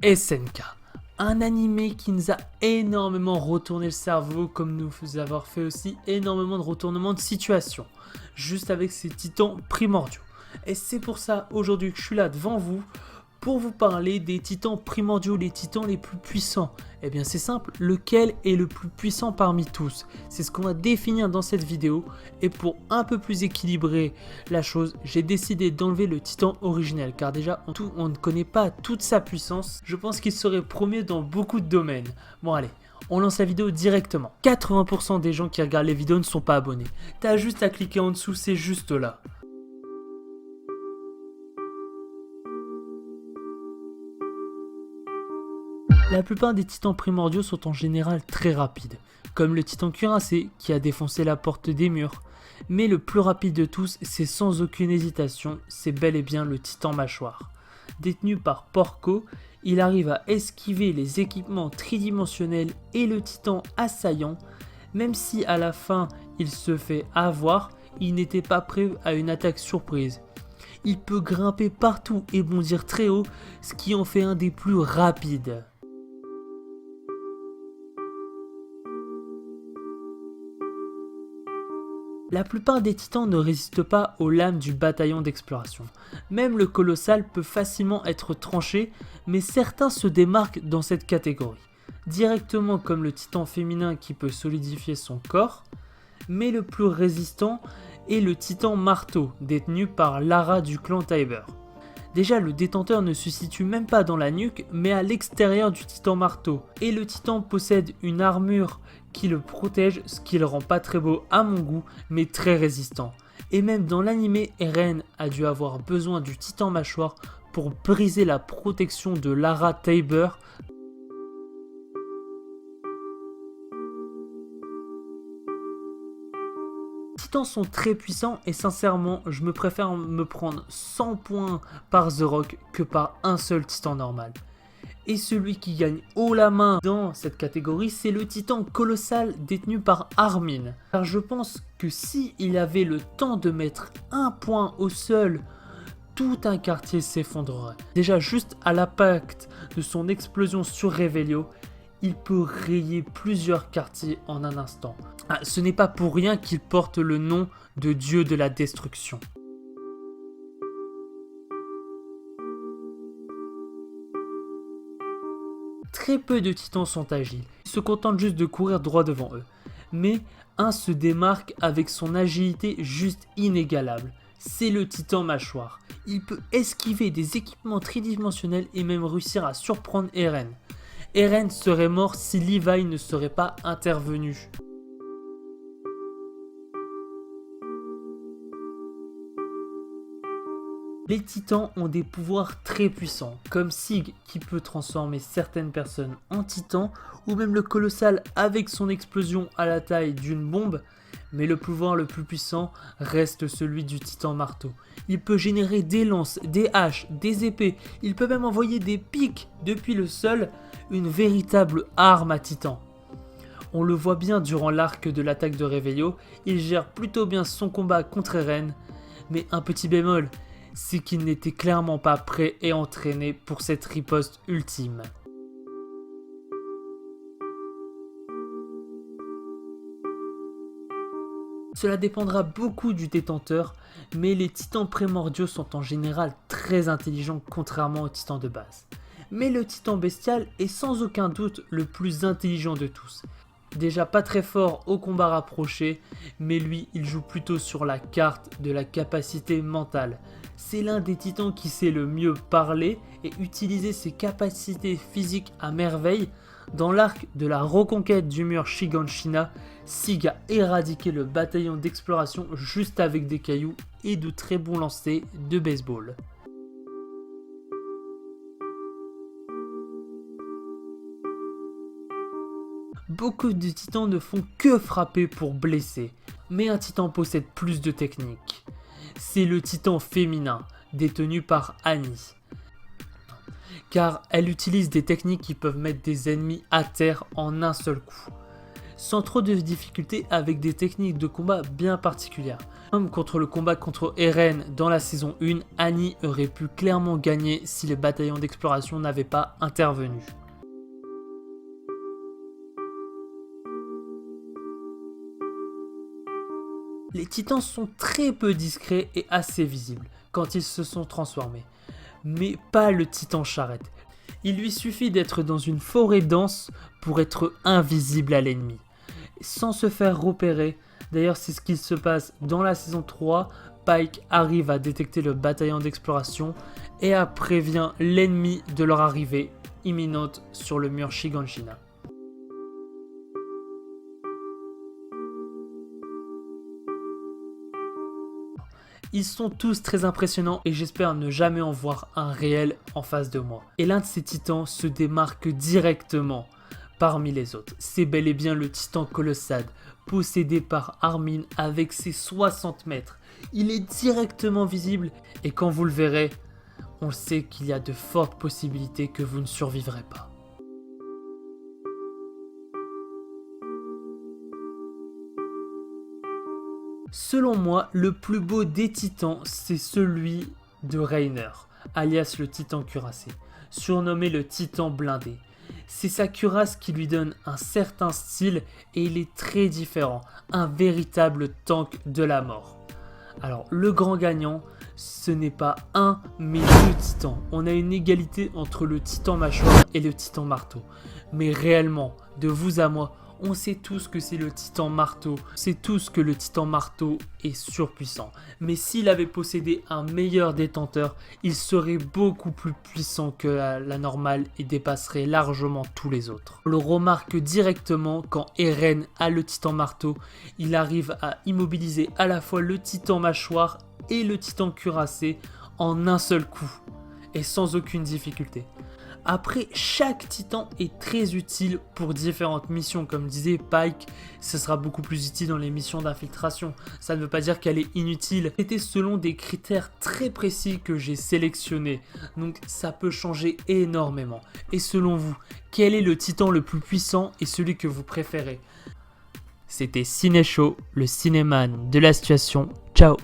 SNK, un animé qui nous a énormément retourné le cerveau, comme nous avons fait aussi énormément de retournements de situation, juste avec ses titans primordiaux. Et c'est pour ça aujourd'hui que je suis là devant vous, pour vous parler des titans primordiaux, les titans les plus puissants. Eh bien c'est simple, lequel est le plus puissant parmi tous? C'est ce qu'on va définir dans cette vidéo, et pour un peu plus équilibrer la chose, j'ai décidé d'enlever le titan originel, car déjà on ne connaît pas toute sa puissance. Je pense qu'il serait premier dans beaucoup de domaines. Bon allez, on lance la vidéo directement. 80% des gens qui regardent les vidéos ne sont pas abonnés. T'as juste à cliquer en dessous, c'est juste là. La plupart des titans primordiaux sont en général très rapides, comme le titan cuirassé qui a défoncé la porte des murs. Mais le plus rapide de tous, c'est sans aucune hésitation, c'est bel et bien le titan mâchoire. Détenu par Porco, il arrive à esquiver les équipements tridimensionnels et le titan assaillant. Même si à la fin il se fait avoir, il n'était pas prêt à une attaque surprise. Il peut grimper partout et bondir très haut, ce qui en fait un des plus rapides. La plupart des titans ne résistent pas aux lames du bataillon d'exploration. Même le colossal peut facilement être tranché, mais certains se démarquent dans cette catégorie. Directement comme le titan féminin qui peut solidifier son corps, mais le plus résistant est le titan marteau, détenu par Lara du clan Tiber. Déjà, le détenteur ne se situe même pas dans la nuque, mais à l'extérieur du titan marteau. Et le titan possède une armure qui le protège, ce qui le rend pas très beau à mon goût, mais très résistant. Et même dans l'animé, Eren a dû avoir besoin du titan mâchoire pour briser la protection de Lara Tiber. Les titans sont très puissants et sincèrement, je me préfère me prendre 100 points par The Rock que par un seul titan normal. Et celui qui gagne haut la main dans cette catégorie, c'est le titan colossal détenu par Armin. Car je pense que si il avait le temps de mettre un point au sol, tout un quartier s'effondrerait. Déjà juste à l'impact de son explosion sur Revelio, il peut rayer plusieurs quartiers en un instant. Ce n'est pas pour rien qu'il porte le nom de dieu de la destruction. Très peu de titans sont agiles, ils se contentent juste de courir droit devant eux. Mais un se démarque avec son agilité juste inégalable. C'est le titan mâchoire. Il peut esquiver des équipements tridimensionnels et même réussir à surprendre Eren. Eren serait mort si Levi ne serait pas intervenu. Les titans ont des pouvoirs très puissants, comme Sig qui peut transformer certaines personnes en titans, ou même le colossal avec son explosion à la taille d'une bombe, mais le pouvoir le plus puissant reste celui du titan marteau. Il peut générer des lances, des haches, des épées, il peut même envoyer des pics depuis le sol, une véritable arme à titan. On le voit bien durant l'arc de l'attaque de Revelio, il gère plutôt bien son combat contre Eren, mais un petit bémol, c'est qu'il n'était clairement pas prêt et entraîné pour cette riposte ultime. Cela dépendra beaucoup du détenteur, mais les titans primordiaux sont en général très intelligents contrairement aux titans de base. Mais le titan bestial est sans aucun doute le plus intelligent de tous. Déjà pas très fort au combat rapproché, mais lui il joue plutôt sur la carte de la capacité mentale. C'est l'un des titans qui sait le mieux parler et utiliser ses capacités physiques à merveille. Dans l'arc de la reconquête du mur Shiganshina, Sig a éradiqué le bataillon d'exploration juste avec des cailloux et de très bons lancers de baseball. Beaucoup de titans ne font que frapper pour blesser, mais un titan possède plus de techniques. C'est le titan féminin, détenu par Annie. Car elle utilise des techniques qui peuvent mettre des ennemis à terre en un seul coup. sans trop de difficultés avec des techniques de combat bien particulières. Comme contre le combat contre Eren dans la saison 1, Annie aurait pu clairement gagner si les bataillons d'exploration n'avaient pas intervenu. Les titans sont très peu discrets et assez visibles quand ils se sont transformés, mais pas le titan charrette. Il lui suffit d'être dans une forêt dense pour être invisible à l'ennemi, sans se faire repérer. D'ailleurs, c'est ce qui se passe dans la saison 3, Pike arrive à détecter le bataillon d'exploration et prévient l'ennemi de leur arrivée imminente sur le mur Shiganshina. Ils sont tous très impressionnants et j'espère ne jamais en voir un réel en face de moi. Et l'un de ces titans se démarque directement parmi les autres. C'est bel et bien le titan Colossade, possédé par Armin avec ses 60 mètres. Il est directement visible et quand vous le verrez, on sait qu'il y a de fortes possibilités que vous ne survivrez pas. Selon moi, le plus beau des titans, c'est celui de Reiner, alias le titan cuirassé, surnommé le titan blindé. C'est sa cuirasse qui lui donne un certain style et il est très différent, un véritable tank de la mort. Alors le grand gagnant, ce n'est pas un mais deux titans. On a une égalité entre le titan mâchoire et le titan marteau. Mais réellement, de vous à moi, on sait tous que c'est le titan marteau, c'est tous que le titan marteau est surpuissant. Mais s'il avait possédé un meilleur détenteur, il serait beaucoup plus puissant que la normale et dépasserait largement tous les autres. On le remarque directement quand Eren a le titan marteau, il arrive à immobiliser à la fois le titan mâchoire et le titan cuirassé en un seul coup et sans aucune difficulté. Après, chaque titan est très utile pour différentes missions. Comme disait Pike, ce sera beaucoup plus utile dans les missions d'infiltration. Ça ne veut pas dire qu'elle est inutile. C'était selon des critères très précis que j'ai sélectionnés. Donc ça peut changer énormément. Et selon vous, quel est le titan le plus puissant et celui que vous préférez? C'était Ciné Show, le cinéman de la situation. Ciao!